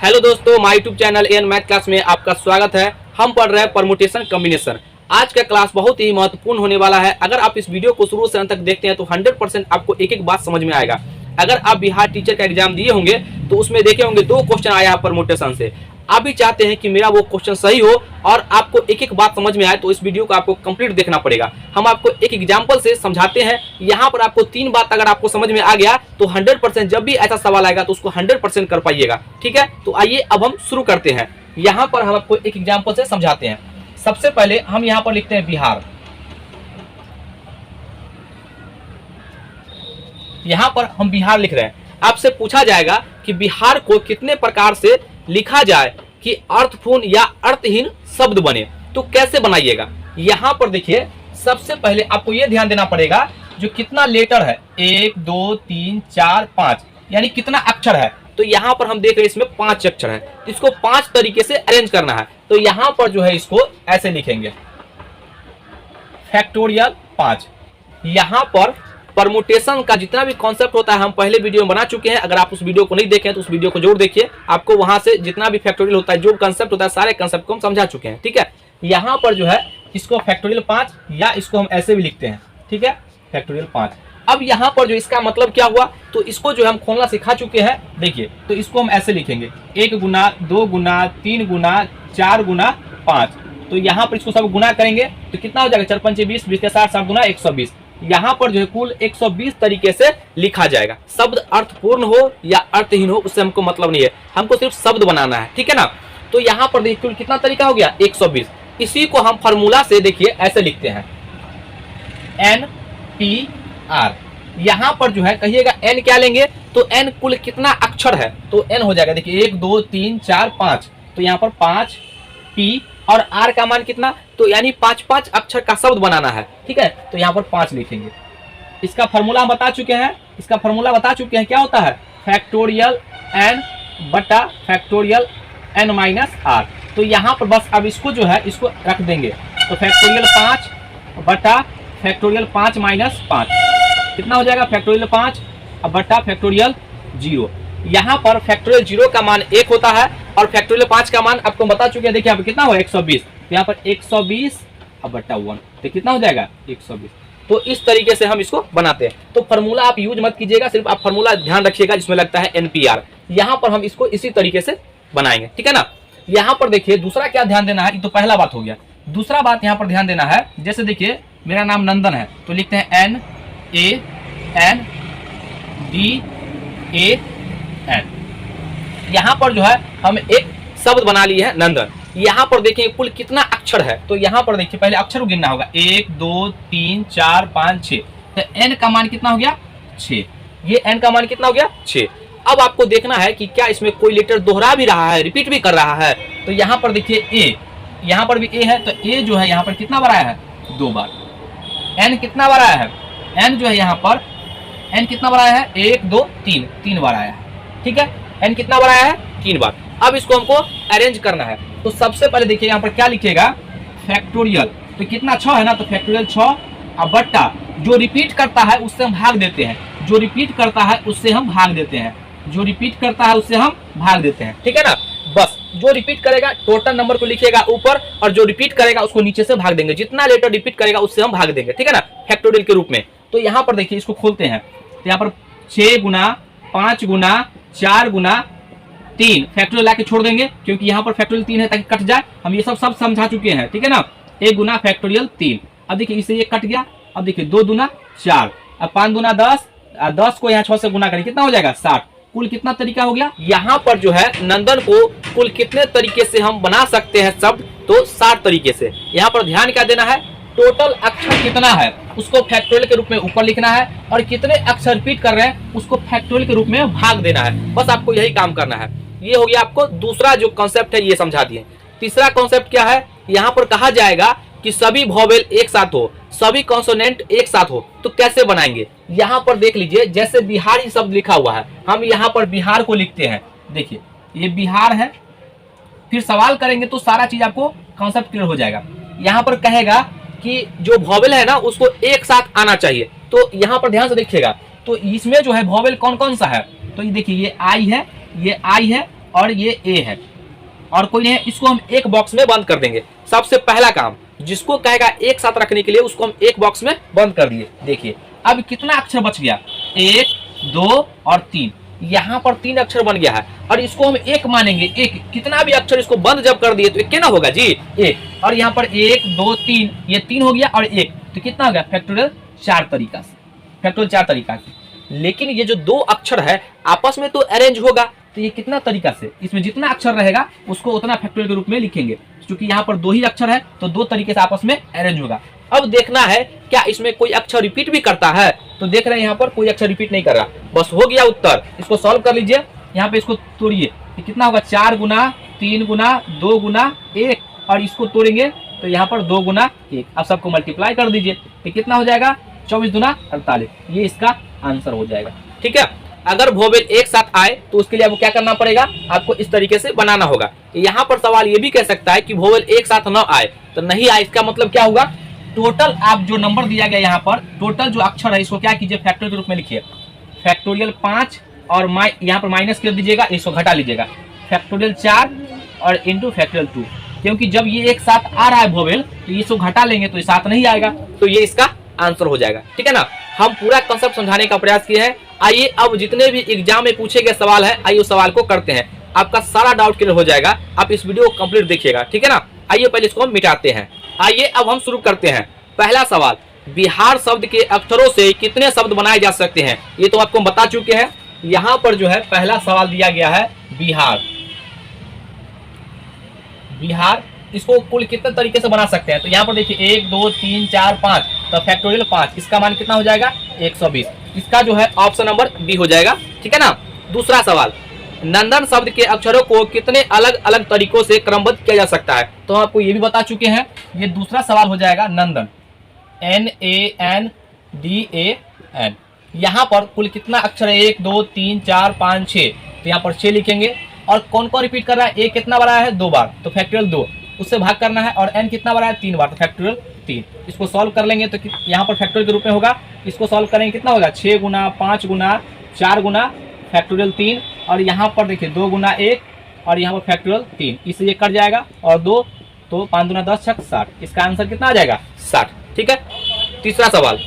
Hello दोस्तों, my YouTube channel N math class में आपका स्वागत है। हम पढ़ रहे हैं परमुटेशन कॉम्बिनेशन। आज का क्लास बहुत ही महत्वपूर्ण होने वाला है। अगर आप इस वीडियो को शुरू से अंत तक देखते हैं तो 100% आपको एक एक बात समझ में आएगा। अगर आप बिहार टीचर का एग्जाम दिए होंगे तो उसमें देखे होंगे 2 क्वेश्चन आया है परमुटेशन से। आप भी चाहते हैं कि मेरा वो क्वेश्चन सही हो और आपको एक एक बात समझ में आए, तो इस वीडियो को आपको कंप्लीट देखना पड़ेगा। हम आपको एक एग्जांपल से समझाते हैं। यहाँ पर आपको 3 बात अगर आपको समझ में आ गया तो 100% जब भी ऐसा सवाल आएगा तो उसको 100% कर पाइएगा। ठीक है, तो आइए अब हम शुरू करते हैं। यहाँ पर हम आपको एक एग्जाम्पल से समझाते हैं। सबसे पहले हम यहाँ पर लिखते हैं बिहार। यहाँ पर हम बिहार लिख रहे हैं। आपसे पूछा जाएगा कि बिहार को कितने प्रकार से लिखा जाए कि अर्थपूर्ण या अर्थहीन शब्द बने, तो कैसे बनाइएगा। यहाँ पर देखिए, सबसे पहले आपको यह ध्यान देना पड़ेगा जो कितना लेटर है, 1 2 3 4 5, यानी कितना अक्षर है। तो यहाँ पर हम देख रहे हैं इसमें 5 अक्षर है, इसको 5 तरीके से अरेंज करना है। तो यहाँ पर जो है इसको ऐसे लिखेंगे, फैक्टोरियल 5। यहाँ पर परमुटेशन का जितना भी कॉन्सेप्ट होता है हम पहले वीडियो में बना चुके हैं। अगर आप उस वीडियो को नहीं देखें तो उस वीडियो को जरूर देखिए। आपको वहां से जितना भी फैक्टोरियल होता है, जो कॉन्सेप्ट होता है, सारे कॉन्सेप्ट को हम समझा चुके हैं। ठीक है, यहाँ पर जो है इसको फैक्टोरियल 5 या इसको हम ऐसे भी लिखते हैं। ठीक है, फैक्टोरियल 5। अब यहाँ पर जो इसका मतलब क्या हुआ, तो इसको जो हम खोलना सिखा चुके हैं। देखिए, तो इसको हम ऐसे लिखेंगे, 1 गुना 2 गुना 3 गुना 4 गुना 5। तो यहाँ पर इसको सब गुना करेंगे तो कितना हो जाएगा, 4 5 20, 20 60, 7 गुना 120। यहाँ पर जो है कुल 120 तरीके से लिखा जाएगा। शब्द अर्थपूर्ण हो या अर्थहीन हो उससे हमको मतलब नहीं है, हमको सिर्फ शब्द बनाना है। ठीक है ना। तो यहाँ पर देखिए कुल कितना तरीका हो गया, 120। इसी को हम फार्मूला से देखिए ऐसे लिखते हैं, NPR। यहाँ पर जो है कहिएगा n क्या लेंगे, तो n कुल कितना अक्षर है, तो n हो जाएगा। देखिए 1 2 3 4 5, तो यहाँ पर 5 P और R का मान कितना, तो यानी 5 अक्षर का शब्द बनाना है। ठीक है, तो यहाँ पर 5 लिखेंगे। इसका फॉर्मूला हम बता चुके हैं। क्या होता है, फैक्टोरियल n बटा फैक्टोरियल n माइनस r। तो यहाँ पर बस अब इसको जो है इसको रख देंगे, तो फैक्टोरियल 5 बटा फैक्टोरियल 5 माइनस 5 कितना हो जाएगा, फैक्टोरियल 5 बटा फैक्टोरियल 0। यहाँ पर फैक्टोरियल 0 का मान 1 होता है और फैक्टोरियल 5 का मान आपको बता चुके हैं। देखिए यहाँ पर कितना हो, 120। तो यहाँ पर 120 बटा 1 तो कितना हो जाएगा, 120। तो इस तरीके से हम इसको बनाते हैं। तो फार्मूला आप यूज मत कीजिएगा, सिर्फ आप फार्मूला ध्यान रखिएगा जिसमें लगता है NPR। यहाँ पर हम इसको इसी तरीके से बनाएंगे। ठीक है ना। यहाँ पर देखिए दूसरा क्या ध्यान देना है, तो पहला बात हो गया। दूसरा बात यहाँ पर ध्यान देना है, जैसे देखिए मेरा नाम नंदन है तो लिखते हैं NANDAN। यहाँ पर जो है हम एक शब्द बना लिए हैं नंदन। यहाँ पर देखिए कुल कितना अक्षर है, तो यहाँ पर देखिए पहले अक्षर को गिनना होगा, 1 2 3 4 5 6। तो n का मान कितना हो गया, 6। ये n का मान कितना हो गया, 6। अब आपको देखना है कि क्या इसमें कोई लेटर दोहरा भी रहा है, रिपीट भी कर रहा है। तो यहाँ पर देखिए a, यहाँ पर भी a है, तो a जो है यहाँ पर कितना बार आया है, 2 बार। n कितना बार आया है, n जो है यहाँ पर n कितना बार आया है, 1 2 3 बार आया है। ठीक है, n कितना बार आया है, 3 बार। अब इसको हमको अरेंज करना है। तो सबसे पहले देखिए यहाँ पर क्या लिखिएगा, फैक्टोरियल। तो कितना 6 है ना, तो फैक्टोरियल 6 अब बट्टा जो रिपीट करता है उससे हम भाग देते हैं, जो रिपीट करता है उससे हम भाग देते हैं, जो रिपीट करता है उससे हम भाग देते हैं। ठीक है ना। बस जो रिपीट करेगा टोटल नंबर को लिखिएगा ऊपर और जो रिपीट करेगा उसको नीचे से भाग देंगे। जितना लेटर रिपीट करेगा उससे हम भाग देंगे। ठीक है ना, फैक्टोरियल के रूप में। तो यहाँ पर देखिए इसको खोलते हैं, तो यहाँ पर 6 गुना 5 गुना 4 गुना 3 फैक्टोरियल लाके छोड़ देंगे, क्योंकि यहाँ पर फैक्टोरियल 3 है ताकि कट जाए। हम ये सब समझा चुके हैं। ठीक है ना, 1 गुना फैक्टोरियल 3। अब देखिए इससे ये कट गया। अब देखिए 2 दूना 4, अब 5 दूना 10, 10 को यहाँ 6 से गुना करें कितना हो जाएगा, 60। कुल कितना तरीका हो गया। यहाँ पर जो है नंदन को कुल कितने तरीके से हम बना सकते हैं शब्द, तो 60 तरीके से। यहाँ पर ध्यान क्या देना है, टोटल अक्षर कितना है उसको फैक्टोरियल के रूप में ऊपर लिखना है और कितने अक्षर रिपीट कर रहे हैं उसको फैक्टोरियल के रूप में भाग देना है। बस आपको यही काम करना है। ये हो गया आपको दूसरा जो कॉन्सेप्ट है, ये समझा दिए। तीसरा कॉन्सेप्ट क्या है, यहाँ पर कहा जाएगा कि सभी वोवेल एक साथ हो, सभी कॉन्सोनेंट एक साथ हो, तो कैसे बनाएंगे। यहाँ पर देख लीजिए, जैसे बिहारी शब्द लिखा हुआ है, हम यहाँ पर बिहार को लिखते हैं। देखिए ये बिहार है, फिर सवाल करेंगे तो सारा चीज आपको कॉन्सेप्ट क्लियर हो जाएगा। यहाँ पर कहेगा कि जो वोवेल है ना उसको एक साथ आना चाहिए। तो यहाँ पर ध्यान से देखिएगा, तो इसमें जो है वोवेल कौन कौन सा है, तो ये देखिए ये आई है, ये आई है और ये ए है और कोई नहीं है, इसको हम एक बॉक्स में बंद कर देंगे। सबसे पहला काम, जिसको कहेगा एक साथ रखने के लिए उसको हम एक बॉक्स में बंद कर दिए। देखिए अब कितना अक्षर बच गया, 1 2 और 3, यहाँ पर 3 अक्षर बन गया है और इसको हम एक मानेंगे। एक, कितना भी अक्षर इसको बंद जब कर दिए तो एक ना होगा जी, एक। और यहाँ पर 1 2 3, ये 3 हो गया और 1, तो कितना हो गया फैक्टोरियल 4 तरीका से, फैक्टोरियल 4 तरीका से। लेकिन ये जो 2 अक्षर है आपस में तो अरेंज होगा, तो ये कितना तरीका से, इसमें जितना अक्षर रहेगा उसको उतना फैक्टोरियल के रूप में लिखेंगे। क्योंकि यहाँ पर 2 ही अक्षर है तो 2 तरीके से आपस में अरेंज होगा। अब देखना है क्या इसमें कोई अक्षर रिपीट भी करता है, तो देख रहे हैं यहाँ पर कोई अक्षर रिपीट नहीं कर रहा। बस हो गया उत्तर, इसको सॉल्व कर लीजिए। यहाँ पे इसको तोड़िए, कितना होगा 4 गुना 3 गुना 2 गुना 1, और इसको तोड़ेंगे तो यहाँ पर 2 गुना 1। अब सबको मल्टीप्लाई कर दीजिए तो कितना हो जाएगा 24 दुना 48, ये इसका आंसर हो जाएगा। ठीक है, अगर वोवेल एक साथ आए तो उसके लिए आपको क्या करना पड़ेगा, आपको इस तरीके से बनाना होगा। यहाँ पर सवाल ये भी कह सकता है कि वोवेल एक साथ न आए, तो नहीं आए इसका मतलब क्या होगा, टोटल आप जो नंबर दिया गया यहाँ पर टोटल जो अक्षर है इसको क्या कीजिए फैक्टोरियल के रूप में लिखिए। फैक्टोरियल 5 और यहाँ पर माइनस कर दीजिएगा, इसको घटा लीजिएगा, फैक्टोरियल 4 और इंटू फैक्टोरियल 2। क्योंकि जब ये एक साथ आ रहा है वोवेल तो इसको घटा लेंगे तो ये साथ नहीं आएगा, तो ये इसका आंसर हो जाएगा। ठीक है ना, हम पूरा कंसेप्ट समझाने का प्रयास किए हैं। आइए अब जितने भी एग्जाम में पूछे गए सवाल है, आइए उस सवाल को करते हैं, आपका सारा डाउट क्लियर हो जाएगा। आप इस वीडियो को कंप्लीट देखिएगा। ठीक है ना, आइए पहले इसको हम मिटाते हैं। आइए अब हम शुरू करते हैं। पहला सवाल, बिहार शब्द के अक्षरों से कितने शब्द बनाए जा सकते हैं, ये तो आपको हम बता चुके हैं। यहाँ पर जो है पहला सवाल दिया गया है बिहार। बिहार, इसको कुल कितने तरीके से बना सकते हैं, तो यहाँ पर देखिए 1 2 3 4 5, तो फैक्टोरियल 5, इसका मान कितना हो जाएगा 120। इसका जो है ऑप्शन नंबर बी हो जाएगा। ठीक है ना। दूसरा सवाल, नंदन शब्द के अक्षरों को कितने अलग अलग तरीकों से क्रमबद्ध किया जा सकता है, तो हम आपको ये भी बता चुके हैं। ये दूसरा सवाल हो जाएगा नंदन, NANDAN। यहाँ पर कुल कितना अक्षर है, 1 2 3 4 5 6, तो यहाँ पर 6 लिखेंगे। और कौन कौन रिपीट कर रहा है, एक कितना बड़ा है 2 बार, तो फैक्टोरियल 2, उससे भाग करना है। और n कितना बड़ा है 3 बार, तो फैक्टोरियल 3। इसको सॉल्व कर लेंगे तो यहाँ पर फैक्टोरियल के रूप में होगा। इसको सॉल्व करेंगे कितना होगा 6 गुना 5 गुना 4 गुना फैक्टोरियल 3, और यहाँ पर देखिए 2 गुना 1 और यहाँ पर फैक्टोरियल 3, इससे ये कट जाएगा और 2, तो 5 दूना 10 छक 60, इसका आंसर कितना आ जाएगा 60। ठीक है। तीसरा सवाल,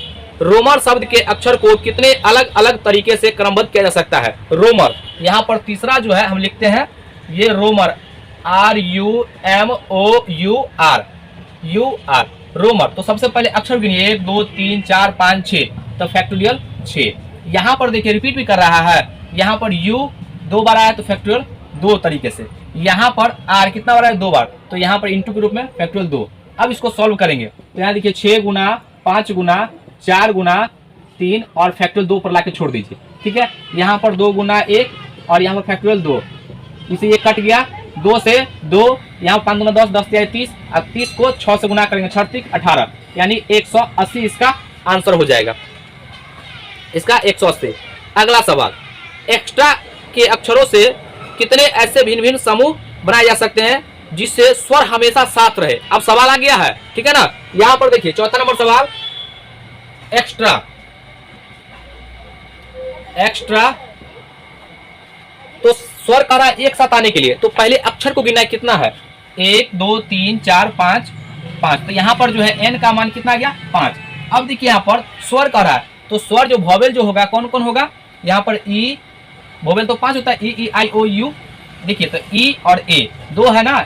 रोमर शब्द के अक्षर को कितने अलग अलग तरीके से क्रमबद्ध किया जा सकता है। रोमर, यहाँ पर तीसरा जो है हम लिखते हैं ये रोमर, RUMOUR, रोमर। तो सबसे पहले अक्षर गिनिए 1 2 3 4 5 6, तो फैक्टोरियल 6। यहाँ पर देखिए रिपीट भी कर रहा है, यहाँ पर U 2 बार आया तो फैक्टोरियल 2 तरीके से। यहाँ पर R कितना बार आया 2 बार, तो यहाँ पर इंटू के रूप में फैक्टोरियल 2। अब इसको सॉल्व करेंगे तो यहाँ देखिए 6 गुना 5 गुना 4 गुना 3 और फैक्टोरियल 2 पर लाके छोड़ दीजिए। ठीक है, यहाँ पर 2 गुना 1 और यहाँ पर फैक्टोरियल 2, इसे ये कट गया 2 से 2, यहाँ 5 गुना 10 10 या 30, अब 30 को 6 से गुना करेंगे 6 18, यानी 180 इसका आंसर हो जाएगा, इसका 180। अगला सवाल, एक्स्ट्रा के अक्षरों से कितने ऐसे भिन्न भिन्न समूह बनाए जा सकते हैं जिससे स्वर हमेशा साथ रहे। अब सवाल आ गया है। ठीक है ना, यहाँ पर देखिए चौथा नंबर सवाल, एक्स्ट्रा तो स्वर कह रहा है एक साथ आने के लिए, तो पहले अक्षर को गिनना है कितना है, 1 2 3 4 5 5, तो यहाँ पर जो है n का मान कितना आ गया 5। अब देखिए यहाँ पर स्वर कह रहा है, तो स्वर जो वोवेल जो होगा कौन कौन होगा, यहाँ पर ई, वोवेल तो 5 होता है, ई आई ओ यू। देखिए तो ई और ए 2 है ना,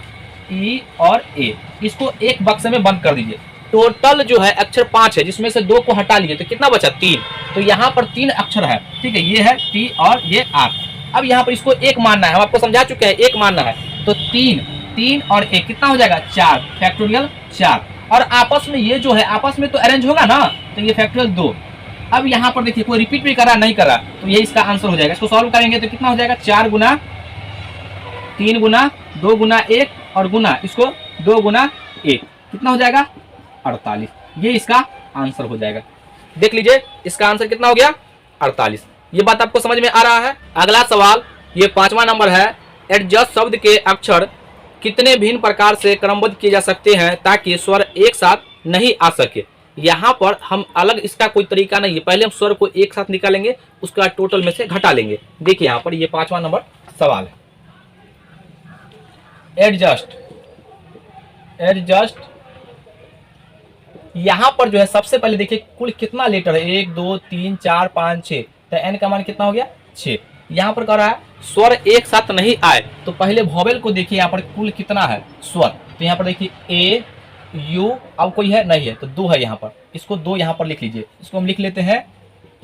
ई और ए, इसको एक बक्से में बंद कर दीजिए। टोटल जो है अक्षर 5 है, जिसमें से 2 को हटा लीजिए तो कितना बचा 3, तो यहाँ पर 3 अक्षर है। ठीक है, ये है टी और ये आर। अब यहाँ पर इसको एक मानना है, हम आपको समझा चुके हैं एक मानना है, तो 3 और 1 कितना हो जाएगा 4, फैक्टोरियल 4। और आपस में ये जो है आपस में तो अरेंज होगा ना, तो ये फैक्टोरियल 2। अब यहाँ पर देखिए कोई रिपीट भी कर रहा नहीं कर रहा, तो ये इसका आंसर हो जाएगा। इसको सॉल्व करेंगे तो कितना हो जाएगा 4 गुना 3 गुना 2 गुना 1 और गुना इसको 2 गुना 1, कितना हो जाएगा 48, ये इसका आंसर हो जाएगा। देख लीजिए इसका आंसर कितना हो गया 48। ये बात आपको समझ में आ रहा है। अगला सवाल, ये 5वां नंबर है, एडजस्ट शब्द के अक्षर कितने भिन्न प्रकार से क्रमबद्ध किए जा सकते हैं ताकि स्वर एक साथ नहीं आ सके। यहाँ पर हम अलग इसका कोई तरीका नहीं है, पहले हम स्वर को एक साथ निकालेंगे, उसके बाद टोटल में से घटा लेंगे। देखिए यहाँ पर ये 5वां नंबर सवाल है। एडजस्ट एडजस्ट यहां पर जो है सबसे पहले देखिए कुल कितना लेटर है, 1 2 3 4 5 6, तो एन का मान कितना हो गया 6। यहां पर कह रहा है स्वर एक साथ नहीं आए, तो पहले वॉवेल को देखिए यहाँ पर कुल कितना है स्वर, तो यहाँ पर देखिए ए यू, अब कोई है नहीं है तो 2 है यहाँ पर, इसको 2 यहाँ पर लिख लीजिए, इसको हम लिख लेते हैं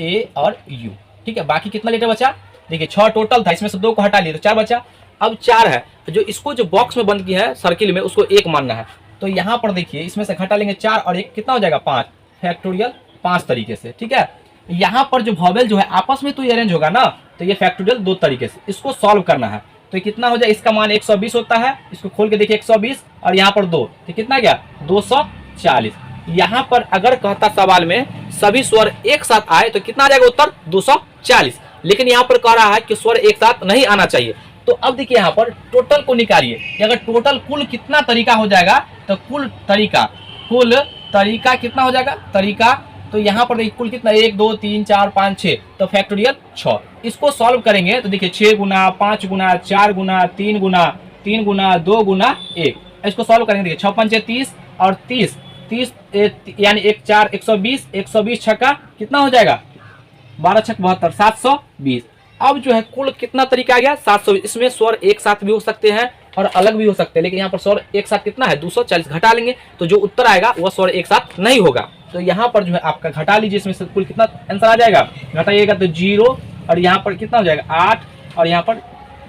ए और यू, ठीक है। बाकी कितना लेटर बचा, देखिए 6 टोटल था, इसमें से 2 को हटा लिए तो 4 बचा। अब 4 है जो इसको जो बॉक्स में बंद किया है सर्किल में उसको 1 मानना है, तो यहाँ पर देखिए इसमें से घटा लेंगे 4 और 1 कितना हो जाएगा 5, फैक्टोरियल 5 तरीके से, ठीक है। यहाँ पर जो वॉवेल जो है आपस में तो अरेंज होगा ना, तो ये फैक्टोरियल 2 तरीके से इसको सॉल्व करना है, तो कितना हो जाए, इसका मान 120 होता है, इसको खोल के देखिए 120 और यहाँ पर 2, तो कितना गया 240। यहाँ पर अगर कहता सवाल में सभी स्वर एक साथ आए तो कितना आ जाएगा उत्तर 240, लेकिन यहाँ पर कह रहा है कि स्वर एक साथ नहीं आना चाहिए। तो अब देखिए यहाँ पर टोटल को निकालिए, अगर टोटल कुल कितना तरीका हो जाएगा, तो कुल तरीका कितना हो जाएगा तरीका, तो यहाँ पर देखिए कुल कितना 1 2 3 4 5 6, तो फैक्टोरियल 6। इसको सॉल्व करेंगे तो देखिए 6 गुना 5 गुना 4 गुना 3 गुना 3 गुना 2 गुना 1, इसको सॉल्व करेंगे देखिए 6 पंचे 30 और 30 यानी 1 4 120, 120 छक्का कितना हो जाएगा 12 छक 72, 720। अब जो है कुल कितना तरीका आ गया 720, इसमें स्वर एक साथ भी हो सकते हैं और अलग भी हो सकते हैं, लेकिन यहाँ पर स्वर एक साथ कितना है 240, घटा लेंगे तो जो उत्तर आएगा वह स्वर एक साथ नहीं होगा, तो यहाँ पर जो है आपका घटा लीजिए, इसमें से कुल कितना आंसर आ जाएगा, घटाइएगा तो 0 और यहाँ पर कितना हो जाएगा 8 और यहाँ पर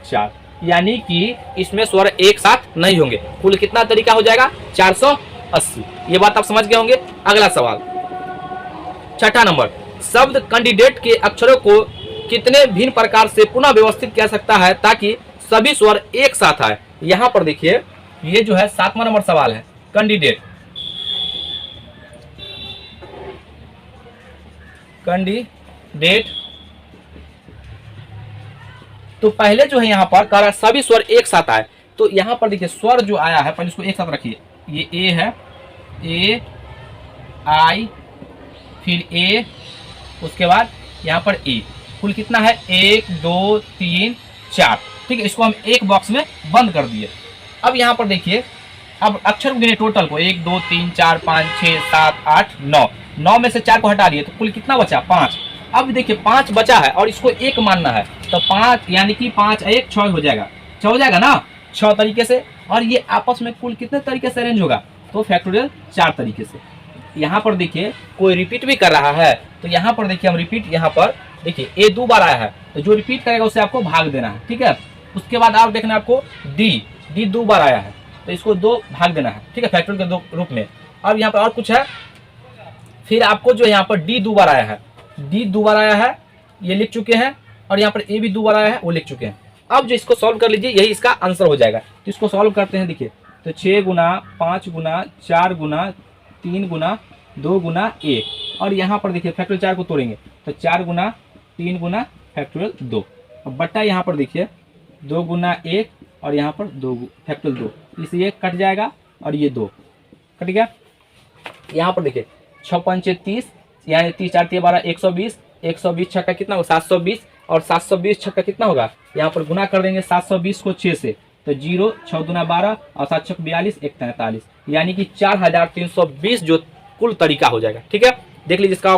4, यानी कि इसमें स्वर एक साथ नहीं होंगे। कुल कितना तरीका हो जाएगा 480। ये बात आप समझ गए होंगे। अगला सवाल 6ठा नंबर, शब्द कैंडिडेट के अक्षरों को कितने भिन्न प्रकार से पुनः व्यवस्थित किया सकता है ताकि सभी स्वर एक साथ आए। यहां पर देखिए ये जो है 7वां नंबर सवाल है, कैंडिडेट तो पहले जो है यहाँ पर कह रहा है सभी स्वर एक साथ आए, तो यहाँ पर देखिए स्वर जो आया है पहले उसको एक साथ रखिए, ये ए है, ए आई फिर ए, उसके बाद यहाँ पर ए, कुल कितना है 1 2 3 4, ठीक है। इसको हम एक बॉक्स में बंद कर दिए। अब यहाँ पर देखिए अब अक्षर को गिने टोटल को 1 2 3 4 5 6 7 8 9, 9 में से 4 को हटा दिए तो कुल कितना बचा 5। अब देखिए 5 बचा है और इसको 1 मानना है, तो 5 यानी कि 5 1 6 हो जाएगा, 6 हो जाएगा ना 6 तरीके से, और ये आपस में कुल कितने तरीके से अरेंज होगा, तो फैक्टोरियल 4 तरीके से। यहाँ पर देखिए कोई रिपीट भी कर रहा है, तो यहाँ पर देखिए हम रिपीट, यहाँ पर देखिए ए 2 बार आया है, तो जो रिपीट करेगा उसे आपको भाग देना है, ठीक है। उसके बाद आप देखना आपको डी 2 बार आया है, तो इसको 2 भाग देना है, ठीक है, फैक्टोरियल के 2 रूप में। अब यहाँ पर और कुछ है, फिर आपको जो यहाँ पर डी 2 बार आया है, डी 2 बार आया है ये लिख चुके हैं, और यहाँ पर ए भी 2 बार आया है वो लिख चुके हैं। अब जो इसको सॉल्व कर लीजिए यही इसका आंसर हो जाएगा, तो इसको सॉल्व करते हैं। देखिए तो 6 गुना 5 गुना 4 गुना 3 गुना 2 गुना 1, और यहाँ पर देखिए फैक्टोरियल 4 को तोड़ेंगे तो 4 गुना 3 गुना फैक्टोरियल 2, अब बट्टा यहाँ पर देखिए 2 गुना 1 और यहाँ पर 2 फैक्टोरियल 2, इसलिए कट जाएगा और ये 2 कट गया। यहाँ पर देखिए 6 पंचे 30 यानी 30 4 3 12 120, 120 छक्का कितना होगा 720, और 720 छक्का कितना होगा, यहाँ पर गुना कर देंगे 720 को 6 से, तो 0 6 दूना 12 और 7 छक 42 1 43, यानी कि 4320 जो कुल तरीका हो जाएगा, ठीक है। देख लीजिए इसका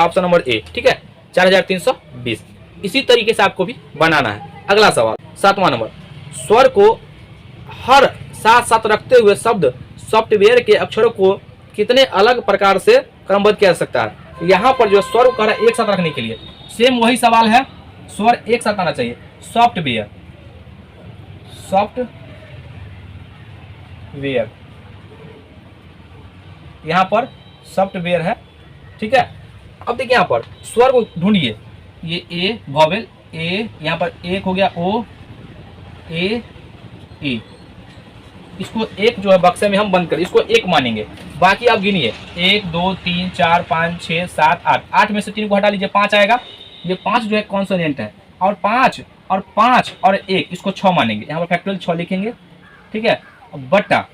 ऑप्शन नंबर ए, ठीक है 4320। इसी तरीके से आपको भी बनाना है। अगला सवाल 7वां नंबर, स्वर को हर साथ साथ रखते हुए शब्द सॉफ्टवेयर के अक्षरों को कितने अलग प्रकार से क्रमबद्ध किया जा सकता है। यहाँ पर जो स्वर को एक साथ रखने के लिए सेम वही सवाल है, स्वर एक साथ आना चाहिए। सॉफ्टवेयर यहाँ पर सॉफ्टवेयर है, ठीक है। अब देखिए यहाँ पर स्वर को ढूंढिए, ये ए वॉवेल ए, यहाँ पर एक हो गया ओ ए, इसको एक जो है बक्से में हम बंद करें, इसको एक मानेंगे। बाकी आप गिनिए 1 2 3 4 5 6 7 8, 8 में से 3 को हटा लीजिए 5 आएगा, ये 5 जो है कॉन्सोनेंट है, और 5 और 1 इसको 6 मानेंगे, यहाँ पर फैक्टोरियल 6 लिखेंगे, ठीक है। बटा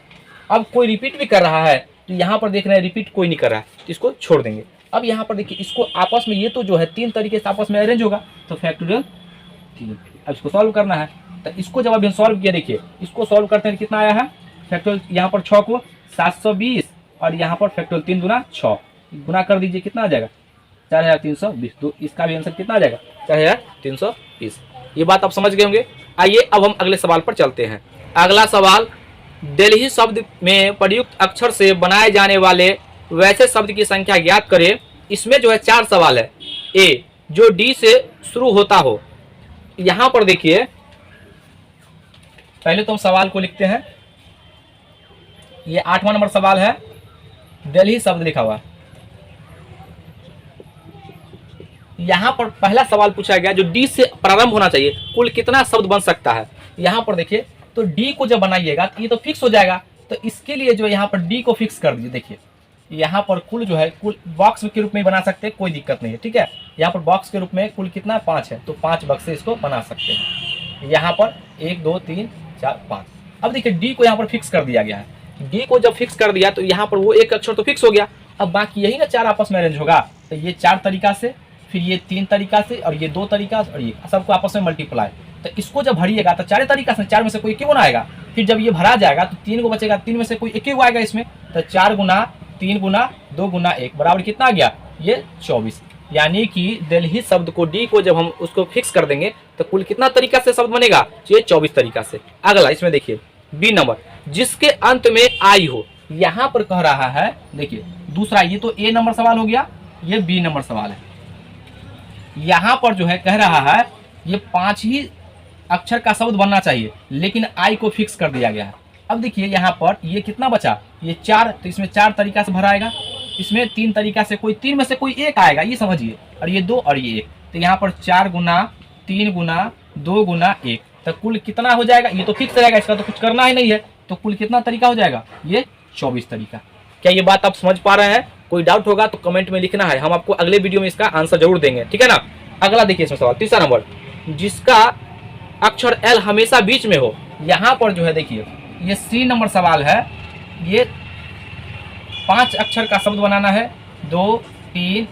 अब कोई रिपीट भी कर रहा है तो यहाँ पर देख रहे हैं रिपीट कोई नहीं कर रहा है, तो इसको छोड़ देंगे। अब यहाँ पर देखिए इसको आपस में ये तो जो है 3 तरीके से आपस में अरेंज होगा, तो फैक्टोरियल 3। अब इसको सॉल्व करना है, तो इसको जब अभी हम सॉल्व किया, देखिए इसको सॉल्व करते हैं कितना आया है फैक्टोरियल, यहाँ पर 6 को 720 और यहाँ पर फैक्टोरियल 3 दूना 6 गुना कर दीजिए, कितना आ जाएगा 4320। तो इसका भी आंसर कितना आ जाएगा 4320। ये बात आप समझ गए होंगे। आइए अब हम अगले सवाल पर चलते हैं। अगला सवाल, दिल्ही शब्द में प्रयुक्त अक्षर से बनाए जाने वाले वैसे शब्द की संख्या ज्ञात करें। इसमें जो है 4 सवाल है। ए, जो डी से शुरू होता हो। यहां पर देखिए पहले तो हम सवाल को लिखते हैं। ये 8वां नंबर सवाल है, दिल्ही शब्द लिखा हुआ। यहां पर पहला सवाल पूछा गया जो डी से प्रारंभ होना चाहिए, कुल कितना शब्द बन सकता है। यहां पर देखिए तो डी को जब बनाइएगा तो ये तो फिक्स हो जाएगा, तो इसके लिए जो यहाँ पर डी को फिक्स कर दीजिए। देखिए यहाँ पर कुल जो है कुल बॉक्स के रूप में बना सकते हैं, कोई दिक्कत नहीं है, ठीक है। यहाँ पर बॉक्स के रूप में कुल कितना 5 है, तो 5 बक्स से इसको बना सकते हैं। यहाँ पर 1 2 3 4 5। अब देखिए डी को यहाँ पर फिक्स कर दिया गया है। डी को जब फिक्स कर दिया तो यहाँ पर वो एक अक्षर तो फिक्स हो गया। अब बाकी यही ना 4 आपस में अरेंज होगा, तो ये 4 तरीका से, फिर ये 3 तरीका से, और ये 2 तरीका से, और ये सबको आपस में मल्टीप्लाई। तो इसको जब भरिएगा तो 4 तरीका से, 4 में से कोई एक गुना आएगा। फिर जब ये भरा जाएगा तो 3 को बचेगा, 3 में से कोई एक आएगा इसमें। तो 4 गुना 3 गुना 2 गुना 1 बराबर कितना आ गया, ये 24। यानी कि दिल्ही शब्द को डी को जब हम उसको फिक्स कर देंगे तो कुल कितना तरीका से शब्द बनेगा, ये 24 तरीका से। अगला इसमें देखिए बी नंबर, जिसके अंत में आई हो। यहाँ पर कह रहा है, देखिए दूसरा, ये तो ए नंबर सवाल हो गया, ये बी नंबर सवाल है। यहाँ पर जो है कह रहा है ये 5 ही अक्षर का शब्द बनना चाहिए, लेकिन आई को फिक्स कर दिया गया है। अब देखिए यहाँ पर ये कितना बचा, ये 4, तो इसमें 4 तरीका से भराएगा, इसमें 3 तरीका से, कोई 3 में से कोई एक आएगा, ये समझिए, और ये 2 और ये 1। तो यहाँ पर 4 गुना 3 गुना 2 गुना 1, तो कुल कितना हो जाएगा, ये तो फिक्स रहेगा, इसका तो कुछ करना ही नहीं है। तो कुल कितना तरीका हो जाएगा, ये 24 तरीका। क्या ये बात आप समझ पा रहे हैं? कोई डाउट होगा तो कमेंट में लिखना है, हम आपको अगले वीडियो में इसका आंसर जरूर देंगे, ठीक है ना। अगला देखिए इसमें सवाल, तीसरा नंबर, जिसका अक्षर एल हमेशा बीच में हो। यहाँ पर जो है देखिए ये सी नंबर सवाल है। ये 5 अक्षर का शब्द बनाना है, 2 3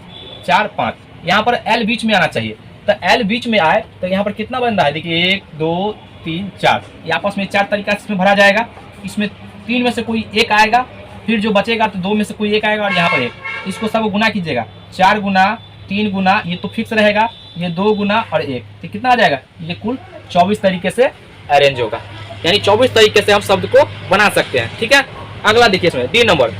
4 5। यहाँ पर एल बीच में आना चाहिए, तो एल बीच में आए तो यहाँ पर कितना बन रहा है, देखिए 1 2 3 4, ये आपस में 4 तरीका से इसमें भरा जाएगा। इसमें 3 में से कोई एक आएगा, फिर जो बचेगा तो 2 में से कोई एक आएगा, और यहाँ पर 1। इसको सब गुना कीजिएगा, 4 गुना 3 गुना, ये तो फिक्स रहेगा, ये 2 गुना और 1, तो कितना आ जाएगा, ये कुल 24 तरीके से अरेंज होगा। यानी 24 तरीके से हम शब्द को बना सकते हैं, ठीक है। अगला देखिए इसमें डी नंबर,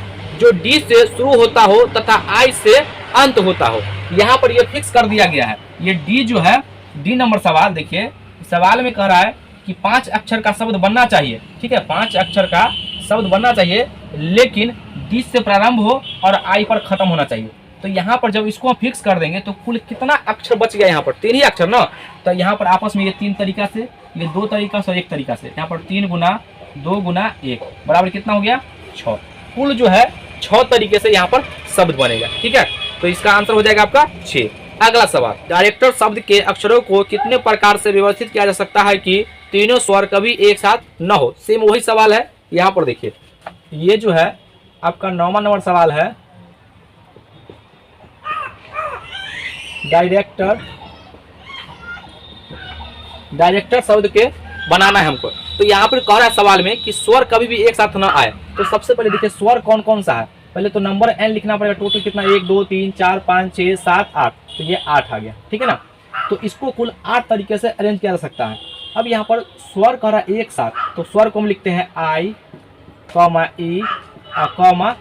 जो डी से शुरू होता हो तथा आई से अंत होता हो। यहाँ पर ये फिक्स कर दिया गया है। ये डी जो है, डी नंबर सवाल, देखिए सवाल में कह रहा है कि 5 अक्षर का शब्द बनना चाहिए, ठीक है, 5 अक्षर का शब्द बनना चाहिए, लेकिन डी से प्रारंभ हो और आई पर खत्म होना चाहिए। तो यहाँ पर जब इसको हम फिक्स कर देंगे तो कुल कितना अक्षर बच गया, यहाँ पर 3 ही अक्षर ना। तो यहाँ पर आपस में ये 3 तरीका से, ये 2 तरीका से और 1 तरीका से, यहाँ पर 3 गुना 2 गुना 1 बराबर कितना हो गया 6। कुल जो है 6 तरीके से यहाँ पर शब्द बनेगा, ठीक है। तो इसका आंसर हो जाएगा आपका 6। अगला सवाल, डायरेक्टर शब्द के अक्षरों को कितने प्रकार से व्यवस्थित किया जा सकता है कि तीनों स्वर कभी एक साथ न हो। सेम वही सवाल है। यहाँ पर देखिए ये जो है आपका 9वां नंबर सवाल है, डायरेक्टर शब्द के बनाना है हमको। तो यहाँ पर कह रहा है सवाल में कि स्वर कभी भी एक साथ ना आए। तो सबसे पहले देखिए स्वर कौन कौन सा है, पहले तो नंबर n लिखना पड़ेगा। टोटल कितना, 1 2 3 4 5 6 7 8, तो ये 8 आ गया, ठीक है ना। तो इसको कुल 8 तरीके से अरेंज किया जा सकता है। अब यहाँ पर स्वर कह रहा है एक साथ, तो स्वर को हम लिखते हैं आई कॉमा ई कॉमा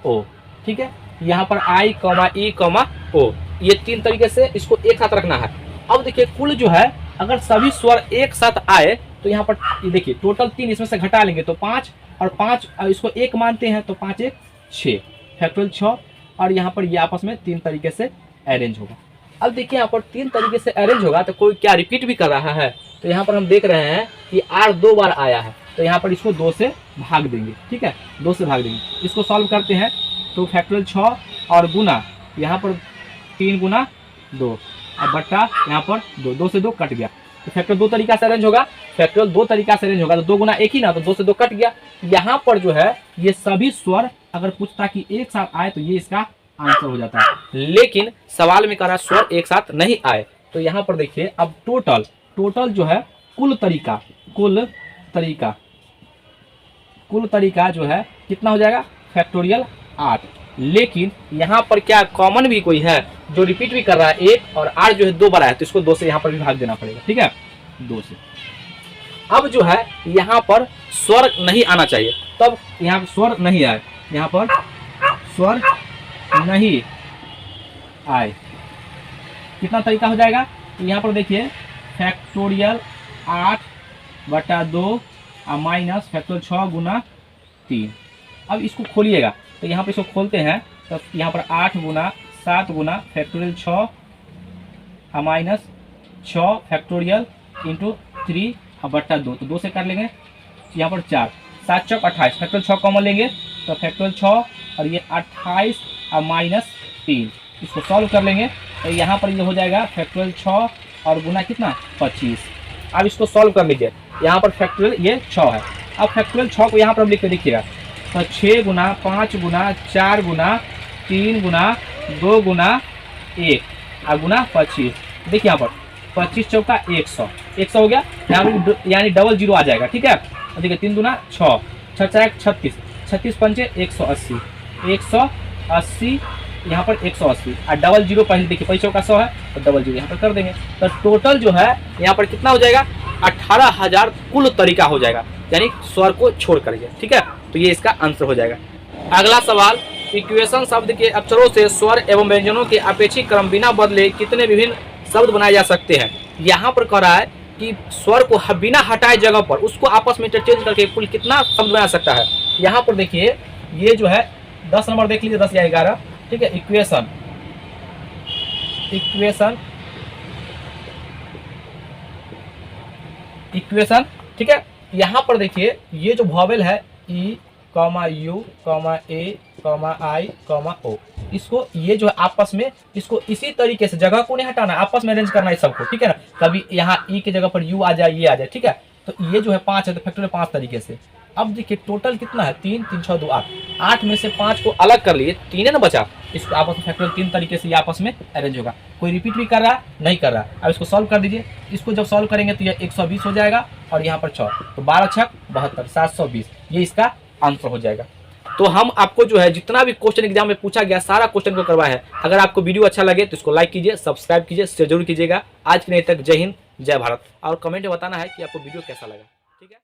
ओ, ठीक है। यहाँ पर आई कॉमा ई कॉमा ओ, ये 3 तरीके से इसको एक साथ रखना है। अब देखिए कुल जो है अगर सभी स्वर एक साथ आए तो यहाँ पर ये देखिए टोटल 3, इसमें से घटा लेंगे तो 5, और 5 इसको 1 मानते हैं तो 5 1 6, फैक्टोरियल 6, और यहाँ पर ये आपस में 3 तरीके से अरेंज होगा। अब देखिए यहाँ पर 3 तरीके से अरेंज होगा तो कोई क्या रिपीट भी कर रहा है, तो यहाँ पर हम देख रहे हैं कि R 2 बार आया है, तो यहाँ पर इसको 2 से भाग देंगे, ठीक है, 2 से भाग देंगे। इसको सॉल्व करते हैं तो फैक्टोरियल 6 और गुना यहाँ पर 3 गुना 2 और बट्टा यहाँ पर 2 से 2 कट गया, तो फैक्टोरियल 2 तरीका से अरेंज होगा। फैक्टोरियल 2 तरीका से अरेंज होगा तो 2 गुना 1 ही ना, तो 2 से 2 कट गया। यहाँ पर जो है ये सभी स्वर अगर पूछता कि एक साथ आए तो ये इसका आंसर हो जाता है, लेकिन सवाल में कह रहा स्वर एक साथ नहीं आए। तो यहाँ पर देखिए अब टोटल जो है कुल तरीका जो है कितना हो जाएगा, फैक्टोरियल 8। लेकिन यहाँ पर क्या कॉमन भी कोई है जो रिपीट भी कर रहा है 1, और 8 जो है 2 बार है, तो इसको 2 से यहाँ पर भी भाग देना पड़ेगा, ठीक है, 2 से। अब जो है यहाँ पर स्वर नहीं आना चाहिए, तब यहाँ पर स्वर नहीं आए, यहाँ पर स्वर नहीं आए, कितना तरीका हो जाएगा, यहाँ पर देखिए फैक्टोरियल 8/2 माइनस फैक्टोरियल 6 गुना 3। अब इसको खोलिएगा, तो यहाँ पर इसको खोलते हैं, तो यहाँ पर 8 गुना 7 गुना फैक्टोरियल 6 माइनस 6 फैक्टोरियल इंटू 3/2, तो 2 से कर लेंगे, यहाँ पर 4, 7 चौक 28, फैक्टोरियल 6 कॉमन लेंगे, तो फैक्टोरियल 6 और ये 28 माइनस 3, इसको सॉल्व कर लेंगे, तो यहाँ पर ये हो जाएगा फैक्टोरियल 6 और गुना कितना 25। अब इसको सॉल्व कर लीजिए, यहाँ पर फैक्टोरियल ये 6 है, अब फैक्टोरियल 6 को यहाँ पर लिख के देखिएगा, तो 6 गुना 5 गुना 4 गुना 3 गुना 2 गुना 1 और गुना 25, देखिए यहाँ पर 25 चौका 100 हो गया, यहाँ पर यानी डबल जीरो आ जाएगा, ठीक है। देखिए 3 गुना 6, 6 4 36, 36 पंचे 180, 180 यहाँ पर 180 और डबल जीरो पहले देखिए 25 का 100 है, तो डबल जीरो यहाँ पर कर देंगे, तो टोटल जो है यहाँ पर कितना हो जाएगा, 18,000 कुल तरीका हो जाएगा, यानी स्वर को छोड़ करके, ठीक है। तो ये इसका आंसर हो जाएगा। अगला सवाल, इक्वेशन शब्द के अक्षरों से स्वर एवं व्यंजनों के अपेक्षित क्रम बिना बदले कितने विभिन्न शब्द बनाए जा सकते हैं। यहाँ पर कह रहा है कि स्वर को बिना हटाए जगह पर उसको आपस में इंटरचेंज करके कुल कितना शब्द बना सकता है। यहाँ पर देखिए ये जो है 10 नंबर देख लीजिए, 10 या 11, ठीक है। इक्वेशन ठीक है। यहाँ पर देखिए ये जो वॉवेल है E comma U comma A comma I comma O, इसको ये जो है आपस में इसको इसी तरीके से जगह को नहीं हटाना, आपस में अरेंज करना है सबको, ठीक है ना। कभी यहाँ ई की जगह पर यू आ जाए, ये आ जाए, ठीक है। तो ये जो है 5 है, तो फैक्टोरियल 5 तरीके से। अब देखिए टोटल कितना है, 3 3 6 2 8, 8 में से 5 को अलग कर लिए, 3 है ना बचा, इसको आपस में फैक्टोरियल 3 तरीके से ये आपस में अरेंज होगा। कोई रिपीट भी कर रहा नहीं कर रहा। अब इसको सॉल्व कर दीजिए, इसको जब सॉल्व करेंगे तो ये 120 हो जाएगा और यहाँ पर 6, तो 12 छक 72, 720, ये इसका आंसर हो जाएगा। तो हम आपको जो है जितना भी क्वेश्चन एग्जाम में पूछा गया सारा क्वेश्चन को करवाया है। अगर आपको वीडियो अच्छा लगे तो इसको लाइक कीजिए, सब्सक्राइब कीजिए, शेयर जरूर कीजिएगा। आज के लिए तक जय हिंद जय भारत, और कमेंट में बताना है कि आपको वीडियो कैसा लगा, ठीक है।